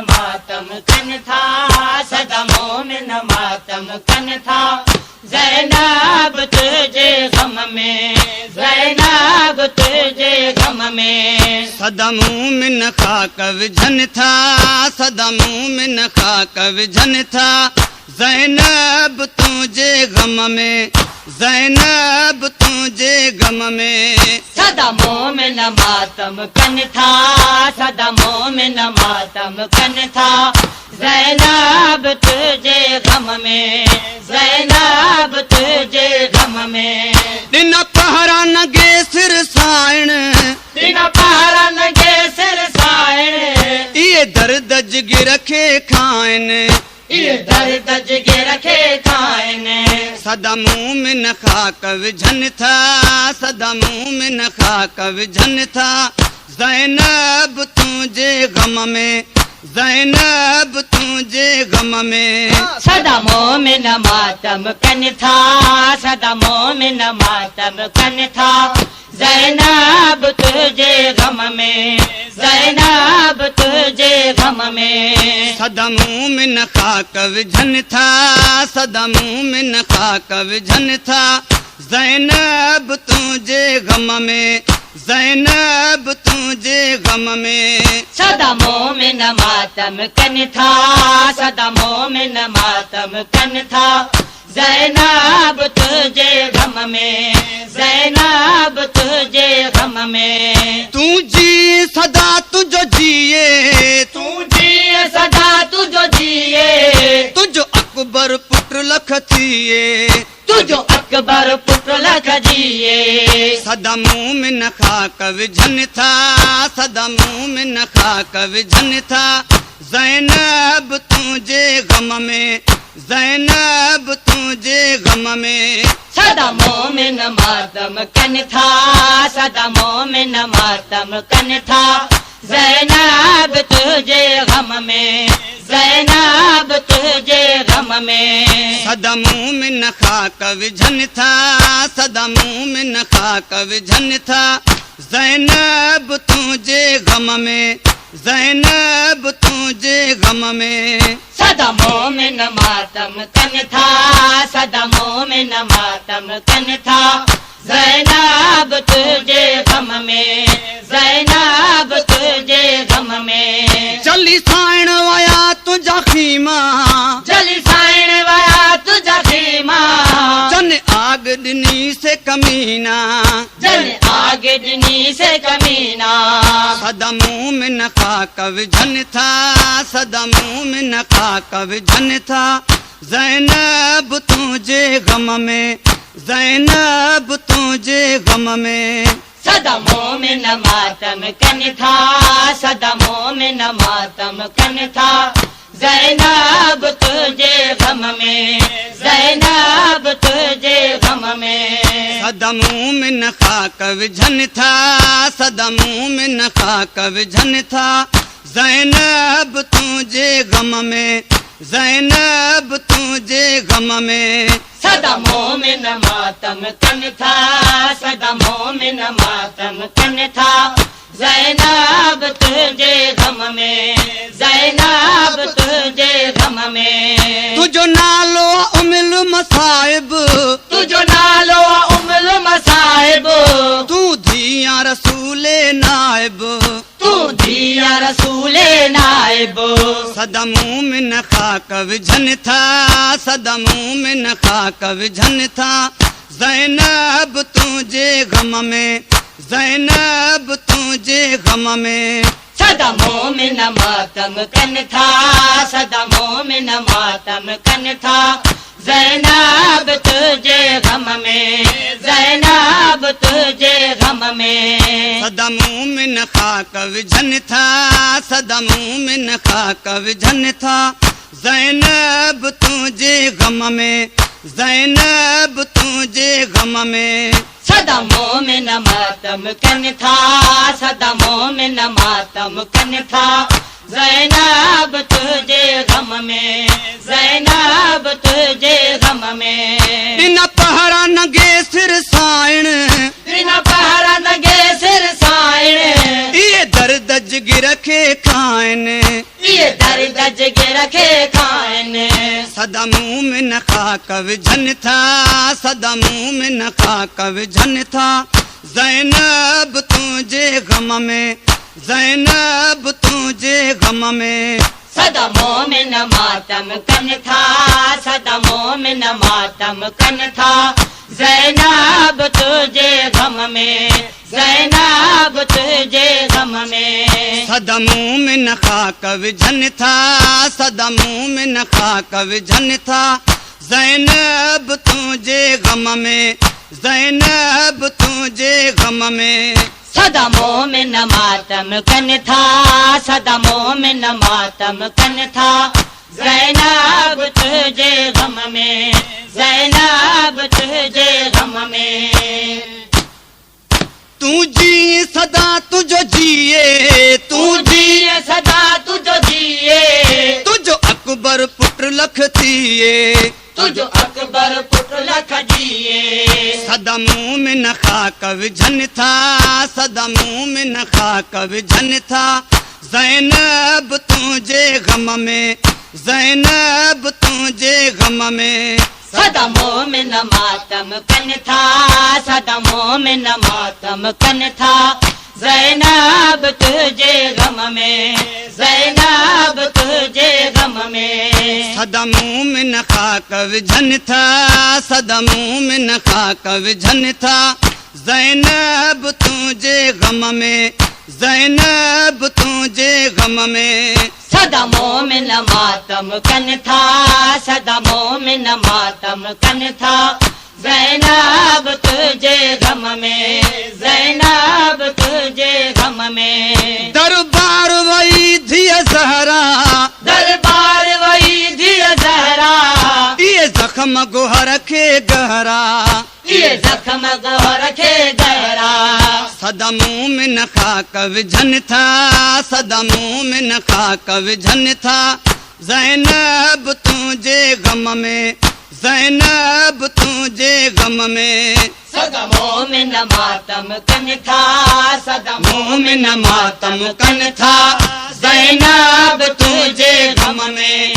मातम कन था सदा मोमिन मातम कन था ज़ैनब तुझे गम में ज़ैनब तुझे गम में सदा मोमिन खाक विझन था सदा मोमिन खाक विझन था ज़ैनब तुझे गम में ज़ैनब तुझे गम में सदा मोमिन मातम कन था सदा मोमिन मातम कन था ज़ैनब तुझे गम में ज़ैनब तुझे गम में दिन पहरा नगे सिर साइण दिन पहरा नगे सिर साइण ये दर्द जगी रखे खाइन ये दर्द जगे रखे खाइन सदा मोमिन खाक विझन था सदा मोमिन खाक विझन था ज़ैनब तुझे गम में ज़ैनब तुझे गम में सदा मोमिन मातम कन था सदा मोमिन मातम कन था ज़ैनब तुझे गम में ज़ैनब तुझे गम में सदा मोमिन खाक विझन था सदा मोमिन खाक विझन था ज़ैनब तुझे गम में ज़ैनब तुझे गम में सदा मोमिन मातम कन था सदा मोमिन मातम कन था ज़ैनब तुझे गम में ज़ैनब तुझे गम में तू जी सदा तुझो जिए तू जिए सदा तुझो जिए तुझो अकबर पुत्र लख थिए तुझो अकबर पुत्र लख जिए सदा मोमिन खाक विझन था सदा मोमिन खाक विझन था ज़ैनब तुझे गम में ज़ैनब तुझे गम में सदा मोमिन मातम कन था सदा मोमिन मातम कन था ज़ैनब तुझे गम में ज़ैनब तुझे गम में सदा मोमिन खाक विझन था सदा मोमिन खाक विझन था ज़ैनब तुझे गम में ज़ैनब तुझे गम में सदा मोमिन मातम कन था सदा मोमिन मातम कन था ज़ैनब तुझे गम में ज़ैनब तुझे गम में चली साइण वया तुझा खीमा चली साइण वया तुझा खीमा जन आग दिनी से कमीना जन आगे दिनी से कमीना सदा मोमिन खाक विझन था सदा मोमिन खाक विझन था ज़ैनब तुझे गम में ज़ैनब तुझे गम में सदा मोमिन मातम कन था सदा मोमिन मातम कन था ज़ैनब तुझे गम में ज़ैनब तुझे गम में सदा मोमिन खाक विझन था सदा मोमिन खाक विझन था ज़ैनब तुझे गम में ज़ैनब तुझे गम में सदा मोमिन मातम कन था सदा मोमिन मातम कन था ज़ैनब तुझे गम में ज़ैनब तुझे गम में तुझो नालो उमिल मसाइब तुझो नालो उमल मसाइब तू धिया रसूले नाइब तू दिया रसूले नाइब सदा मोमिन खाक विझन था सदा मोमिन खाक विझन था ज़ैनब तुझे गम में ज़ैनब तुझे गम में सदा मोमिन मातम कन था सदा मोमिन मातम कन था ज़ैनब तुझे गम में ज़ैनब तुझे गम में सदा मोमिन खाक विझन था सदा मोमिन खाक विझन था ज़ैनब तुझे गम में ज़ैनब तुझे गम में सदा मोमिन मातम कन था सदा मोमिन मातम कन था ज़ैनब तुझे गम में ज़ैनब तुझे गम में इन पहरा नगे सिर साइण बिन पहरा नगे सिर साइण ये दर्द जगी रखे खाइन ये दर खाइनि सदा मुंह में न खाक विझनि था सदा मुंह में न खाक विझनि था ज़ैनब तुंहिंजे गम में ज़ैनब तुंहिंजे गम में सदा मोमिन मातम कनि था सदा मोमिन मातम कनि था ज़ैनब तुझे गम में ज़ैनब तुझे गम में सदा मुंह में न खाक विझनि था सदा मुंह में न खाक विझनि था ज़ैनब तुंहिंजे गम में ज़ैनब तुंहिंजे गम में सदा मोमिन मातम कनि था सदा मोमिन मातम कनि था ज़ैनब तुझे गम में ज़ैनब तुझे गम में तू जी सदा तुझो जिए तू जिए सदा तुझो जिए तुझो अकबर पुत्र लख थिए तुझो अकबर पुत्र लख जिए सदा मुंह में न खाक विझनि था सदा मुंह में न खाक विझनि था ज़ैनब तुंहिंजे गम में ज़ैनब तुंहिंजे गम में सदा मोमिन मातम कनि था सदा मोमिन मातम कनि था ज़ैनब तुझे गम में ज़ैनब तुझे गम में सदा मुंह में न खाक विझनि था सदा मुंह में न खाक विझनि था ज़ैनब तुंहिंजे गम में ज़ैनब तुंहिंजे गम में सदा मोमिन मातम कनि था सदा मोमिन मातम कनि था ज़ैनब तुझे गम में ज़ैनब तुझे गम में दरबार वही धीअ ज़हरा दरबार वही धीअ ज़हरा इहे ज़ख़्म गोहर खे गहरा ये ज़ख़्म गोहर खे गहरा सदा मुंह में न खाक विझनि था सदा मुंह में न खाक विझनि था ज़ैनब तुंहिंजे गम में ज़ैनब तुंहिंजे गम में सदा मोमिन मातम कनि था सदा मोमिन मातम कनि था ज़ैनब तुंहिंजे गम में